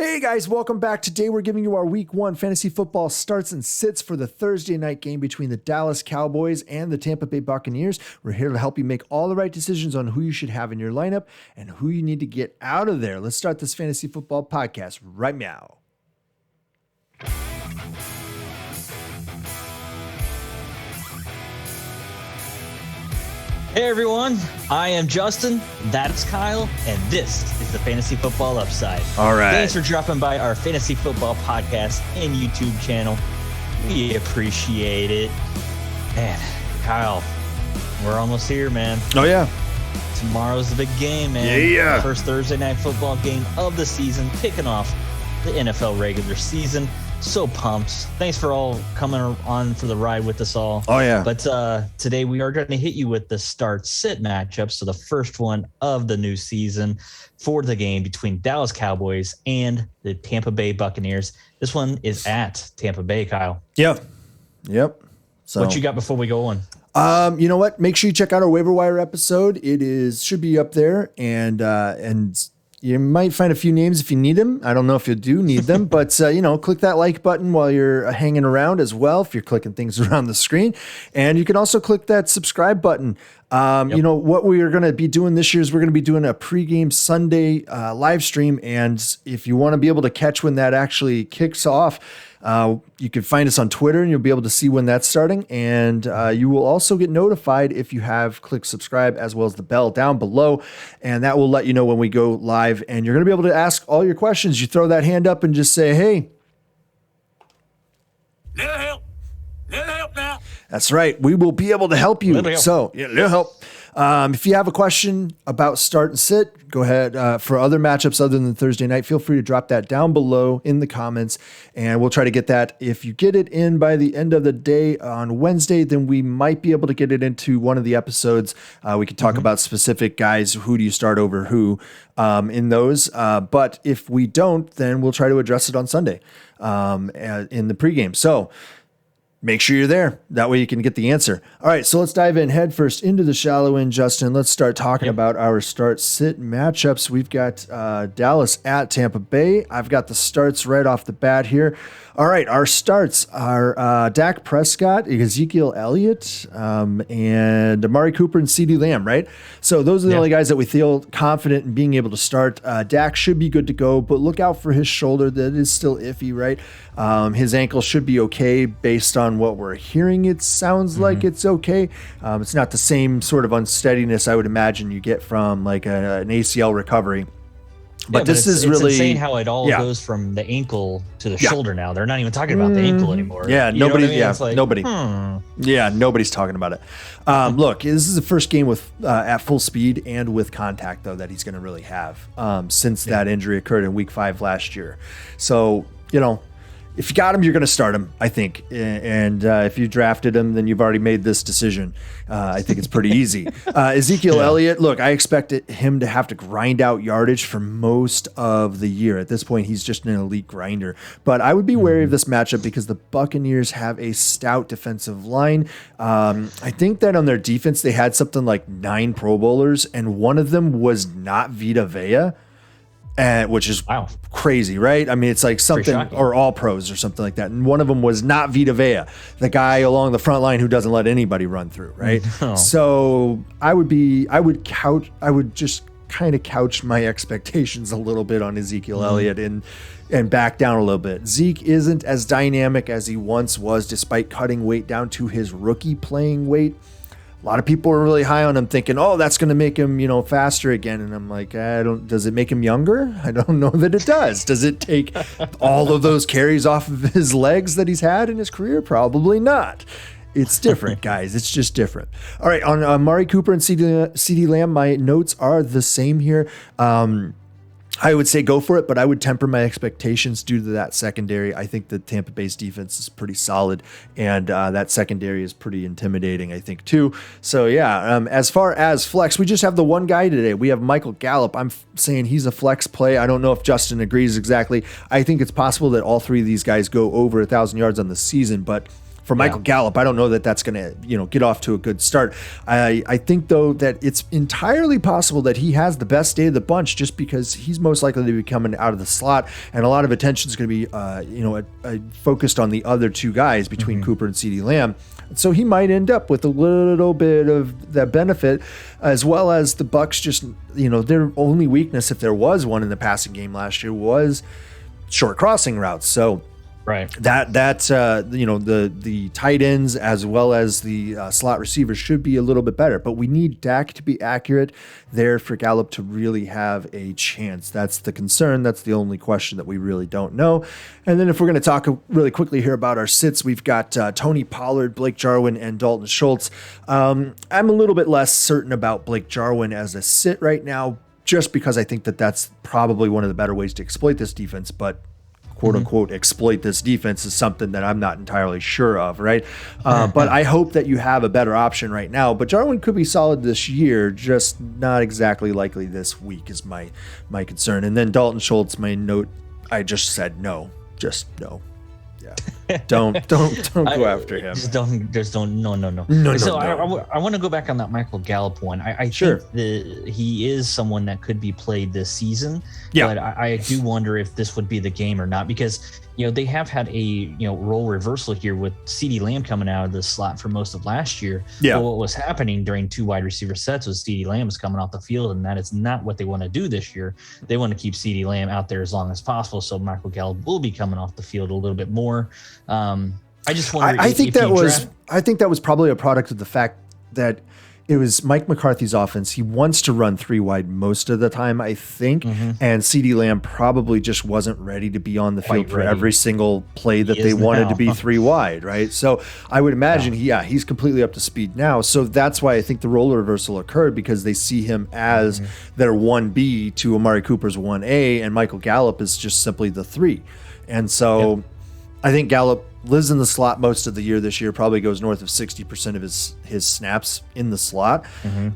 Hey guys, welcome back. Today we're giving you our week 1 fantasy football starts and sits for the Thursday night game between the Dallas Cowboys and the Tampa Bay Buccaneers. We're here to help you make all the right decisions on who you should have in your lineup and who you need to get out of there. Let's start this fantasy football podcast right now. Hey everyone, I am Justin, that's Kyle, and this is the Fantasy Football Upside. All right. Thanks for dropping by our Fantasy Football podcast and YouTube channel. We appreciate it. Man, Kyle, we're almost here, man. Oh, yeah. Tomorrow's the big game, man. Yeah. The first Thursday night football game of the season, kicking off the NFL regular season. So pumped. Thanks for all coming on for the ride with us all. Oh, yeah. But today we are going to hit you with the start-sit matchup. So the first one of the new season for the game between Dallas Cowboys and the Tampa Bay Buccaneers. This one is at Tampa Bay, Kyle. Yep. So what you got before we go on? You know what? Make sure you check out our waiver wire episode. Should be up there, and you might find a few names if you need them. I don't know if you do need them, but click that like button while you're hanging around as well, if you're clicking things around the screen. And you can also click that subscribe button. You know, what we are going to be doing this year is we're going to be doing a pregame Sunday live stream. And if you want to be able to catch when that actually kicks off, you can find us on Twitter and you'll be able to see when that's starting. And you will also get notified if you have clicked subscribe, as well as the bell down below. And that will let you know when we go live. And you're going to be able to ask all your questions. You throw that hand up and just say, hey, little help now. That's right. We will be able to help you. So, little help. If you have a question about start and sit, go ahead. For other matchups other than Thursday night, feel free to drop that down below in the comments, and we'll try to get that. If you get it in by the end of the day on Wednesday, then we might be able to get it into one of the episodes. We could talk about specific guys. Who do you start over who in those? But if we don't, then we'll try to address it on Sunday in the pregame. So make sure you're there. That way you can get the answer. All right, so let's dive in head first into the shallow end, Justin. Let's start talking about our start-sit matchups. We've got Dallas at Tampa Bay. I've got the starts right off the bat here. All right, our starts are Dak Prescott, Ezekiel Elliott, and Amari Cooper and CeeDee Lamb, right? So those are the only guys that we feel confident in being able to start. Dak should be good to go, but look out for his shoulder. That is still iffy, right? His ankle should be okay based on what we're hearing. It sounds like it's okay. It's not the same sort of unsteadiness I would imagine you get from like an ACL recovery. But this is really insane how it all goes from the ankle to the shoulder now. They're not even talking about the ankle anymore. Yeah, you know nobody. what I mean? It's like, nobody. Yeah, nobody's talking about it. Look, this is the first game with at full speed and with contact, though, that he's going to really have since that injury occurred in Week 5 last year. So, if you got him, you're going to start him, I think. And if you drafted him, then you've already made this decision. I think it's pretty easy. Ezekiel Elliott, look, I expected him to have to grind out yardage for most of the year. At this point, he's just an elite grinder. But I would be wary of this matchup because the Buccaneers have a stout defensive line. I think that on their defense, they had something like 9 Pro Bowlers, and one of them was not Vita Vea. Which is crazy, right? I mean, it's like something, or all pros or something like that. And one of them was not Vita Vea, the guy along the front line who doesn't let anybody run through, right? No. So I would just kind of couch my expectations a little bit on Ezekiel Elliott and back down a little bit. Zeke isn't as dynamic as he once was, despite cutting weight down to his rookie playing weight. A lot of people are really high on him, thinking, "Oh, that's going to make him, faster again." And I'm like, does it make him younger? I don't know that it does. Does it take all of those carries off of his legs that he's had in his career? Probably not. It's different, guys. It's just different. All right, on Amari Cooper and CeeDee Lamb, my notes are the same here. I would say go for it, but I would temper my expectations due to that secondary. I think the Tampa Bay's defense is pretty solid, and that secondary is pretty intimidating, I think, too. So, as far as flex, we just have the one guy today. We have Michael Gallup. I'm saying he's a flex play. I don't know if Justin agrees exactly. I think it's possible that all three of these guys go over 1,000 yards on the season, but For Michael Gallup, I don't know that that's going to, get off to a good start. I think, though, that it's entirely possible that he has the best day of the bunch just because he's most likely to be coming out of the slot, and a lot of attention is going to be, focused on the other two guys between Cooper and CeeDee Lamb. So he might end up with a little bit of that benefit, as well as the Bucs just, their only weakness, if there was one in the passing game last year, was short crossing routes. So right, the tight ends as well as the slot receivers should be a little bit better, but we need Dak to be accurate there for Gallup to really have a chance. That's the concern. That's the only question that we really don't know. And then if we're going to talk really quickly here about our sits, we've got Tony Pollard, Blake Jarwin, and Dalton Schultz. I'm a little bit less certain about Blake Jarwin as a sit right now, just because I think that that's probably one of the better ways to exploit this defense, but quote unquote exploit this defense is something that I'm not entirely sure of, right? But I hope that you have a better option right now. But Jarwin could be solid this year, just not exactly likely this week is my concern. And then Dalton Schultz, my note, I just said no, just no. Yeah, don't go after him. No. So I want to go back on that Michael Gallup one. I think he is someone that could be played this season. Yeah, but I do wonder if this would be the game or not, because they have had a role reversal here with CeeDee Lamb coming out of the slot for most of last year. Yeah, but what was happening during two wide receiver sets was CeeDee Lamb was coming off the field, and that is not what they want to do this year. They want to keep CeeDee Lamb out there as long as possible, so Michael Gallup will be coming off the field a little bit more. I just wonder. I think that was probably a product of the fact that it was Mike McCarthy's offense. He wants to run three wide most of the time, I think, and CeeDee Lamb probably just wasn't ready to be on the field for every single play that they wanted to be three wide, right? So I would imagine, he's completely up to speed now. So that's why I think the role reversal occurred, because they see him as their 1B to Amari Cooper's 1A, and Michael Gallup is just simply the 3. And so I think Gallup lives in the slot most of the year this year, probably goes north of 60% of his snaps in the slot.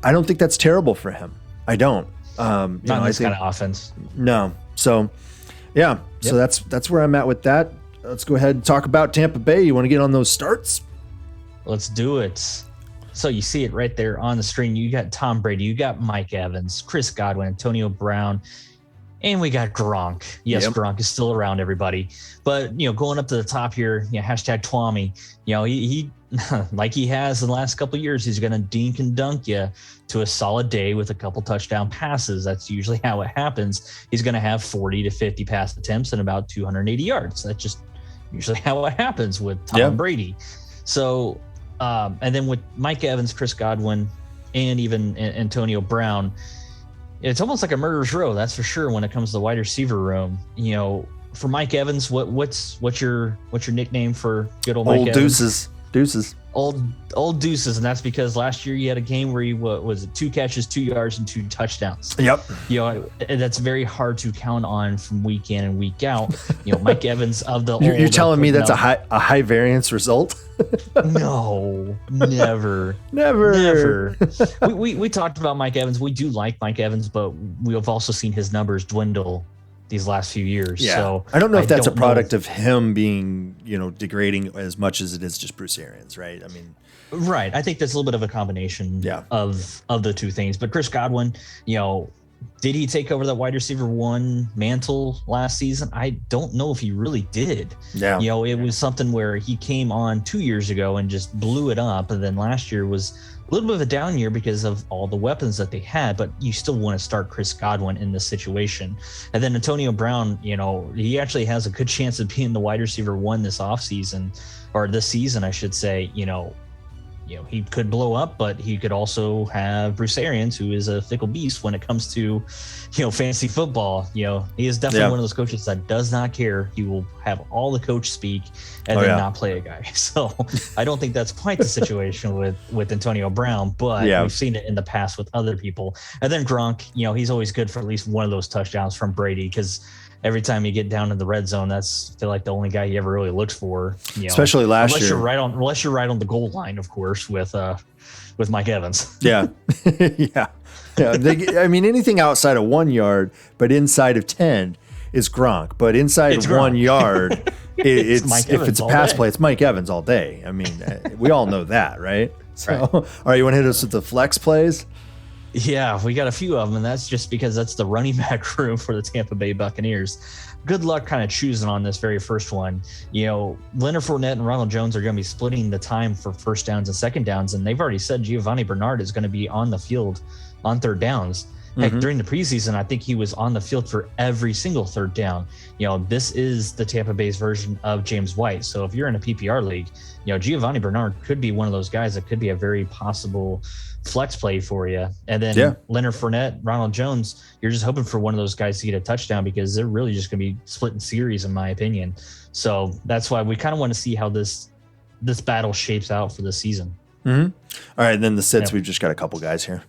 I don't think that's terrible for him. I don't. Not in this kind of offense. No. So, so that's where I'm at with that. Let's go ahead and talk about Tampa Bay. You want to get on those starts? Let's do it. So you see it right there on the screen. You got Tom Brady, you got Mike Evans, Chris Godwin, Antonio Brown, and we got Gronk. Yes, Gronk is still around, everybody. But, going up to the top here, hashtag Twommy, he like he has in the last couple of years, he's going to dink and dunk you to a solid day with a couple touchdown passes. That's usually how it happens. He's going to have 40 to 50 pass attempts and about 280 yards. That's just usually how it happens with Tom Brady. So, and then with Mike Evans, Chris Godwin, and even Antonio Brown, it's almost like a murderer's row, that's for sure, when it comes to the wide receiver room. For Mike Evans, what's your nickname for good old Mike Evans? Deuces. Old Deuces, and that's because last year you had a game where he was 2 catches, 2 yards, and 2 touchdowns. Yep. That's very hard to count on from week in and week out. Mike Evans of the You're telling me that's a high variance result? No, never. We talked about Mike Evans. We do like Mike Evans, but we have also seen his numbers dwindle these last few years. Yeah. So I don't know if that's a product of him being, degrading as much as it is just Bruce Arians, right? I mean, right. I think that's a little bit of a combination of the two things. But Chris Godwin, did he take over that wide receiver 1 mantle last season? I don't know if he really did. Yeah. It was something where he came on 2 years ago and just blew it up. And then last year was a little bit of a down year because of all the weapons that they had, but you still want to start Chris Godwin in this situation. And then Antonio Brown, he actually has a good chance of being the wide receiver 1 this offseason, or this season, I should say. He could blow up, but he could also have Bruce Arians, who is a fickle beast when it comes to, fantasy football. He is definitely one of those coaches that does not care. He will have all the coach speak and then not play a guy. So I don't think that's quite the situation with Antonio Brown, but we've seen it in the past with other people. And then Gronk, he's always good for at least one of those touchdowns from Brady, because every time you get down in the red zone, that's, I feel like, the only guy he ever really looks for. Especially last year. Unless you're right on the goal line, of course, with Mike Evans. Yeah. Yeah. I mean, anything outside of 1 yard, but inside of 10 is Gronk, but inside It's 1 Gronk. yard, It's Mike if Evans it's a all pass day. play, it's Mike Evans all day. I mean, we all know that, right? So, Right. all right, you want to hit us with the flex plays? Yeah, we got a few of them, and that's just because that's the running back room for the Tampa Bay Buccaneers. Good luck kind of choosing on this very first one. You know, Leonard Fournette and Ronald Jones are going to be splitting the time for first downs and second downs, and they've already said Giovanni Bernard is going to be on the field on third downs. Heck, during the preseason, I think he was on the field for every single third down. You know, this is the Tampa Bay's version of James White. So if you're in a PPR league, you know, Giovanni Bernard could be one of those guys that could be a very possible flex play for you. And then Leonard Fournette, Ronald Jones, you're just hoping for one of those guys to get a touchdown because they're really just going to be splitting series, in my opinion. So that's why we kind of want to see how this battle shapes out for the season. All right, and then the sits, we've just got a couple guys here.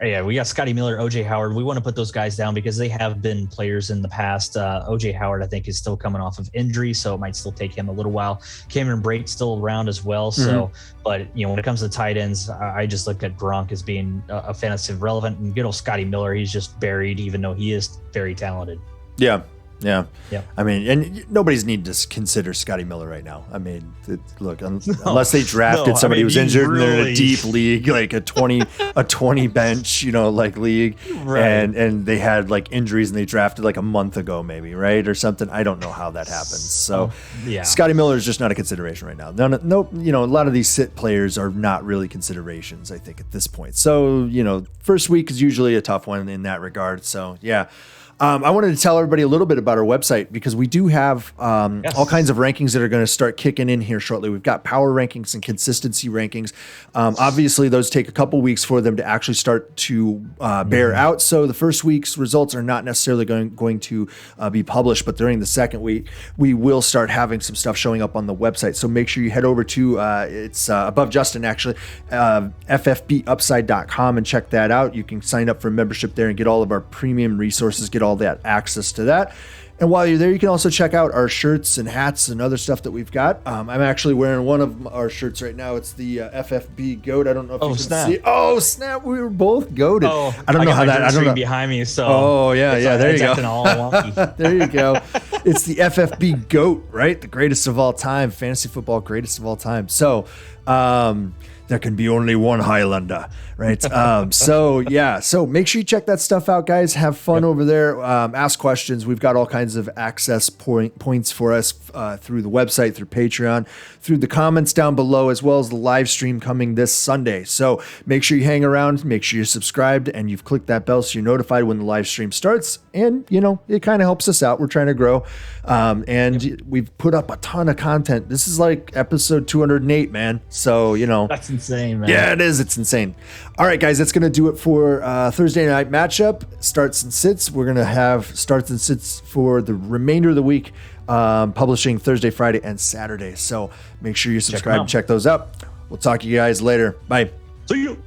Yeah, we got Scotty Miller, OJ Howard. We want to put those guys down because they have been players in the past. OJ Howard, I think, is still coming off of injury, so it might still take him a little while. Cameron Brate's still around as well. So, but you know, when it comes to tight ends, I just look at Gronk as being offensive relevant, and good old Scotty Miller, he's just buried, even though he is very talented. Yeah. Yeah. I mean, and nobody's need to consider Scotty Miller right now. I mean, look, unless they drafted somebody who's injured and they're in a deep league, like a 20 bench, you know, like league, and they had like injuries and they drafted like a month ago, maybe, right, or something. I don't know how that happens. So, Scotty Miller is just not a consideration right now. No, you know, a lot of these sit players are not really considerations, I think, at this point. So, you know, first week is usually a tough one in that regard. So, yeah. I wanted to tell everybody a little bit about our website because we do have all kinds of rankings that are going to start kicking in here shortly. We've got power rankings and consistency rankings. Obviously, those take a couple weeks for them to actually start to bear out. So the first week's results are not necessarily going to be published, but during the second week, we will start having some stuff showing up on the website. So make sure you head over to, it's above Justin actually, ffbupside.com and check that out. You can sign up for membership there and get all of our premium resources, get all that access to that. And while you're there, you can also check out our shirts and hats and other stuff that we've got. I'm actually wearing one of our shirts right now. It's the FFB GOAT. I don't know if you can see. Oh, snap. We were both goated. I don't know how that. I don't know. Behind me. So. Oh, yeah. There you go. All wonky. There you go. It's the FFB GOAT, right? The greatest of all time. Fantasy football, greatest of all time. So, there can be only one Highlander, right? So make sure you check that stuff out, guys. Have fun over there. Ask questions. We've got all kinds of access points for us through the website, through Patreon, through the comments down below, as well as the live stream coming this Sunday. So make sure you hang around, make sure you're subscribed, and you've clicked that bell so you're notified when the live stream starts. And, you know, it kind of helps us out. We're trying to grow. We've put up a ton of content. This is like episode 208, man. So, you know. That's insane, man. Yeah, it is. It's insane. All right, guys, that's going to do it for Thursday night matchup, starts and sits. We're going to have starts and sits for the remainder of the week, publishing Thursday, Friday, and Saturday. So make sure you subscribe and check those out. We'll talk to you guys later. Bye. See you.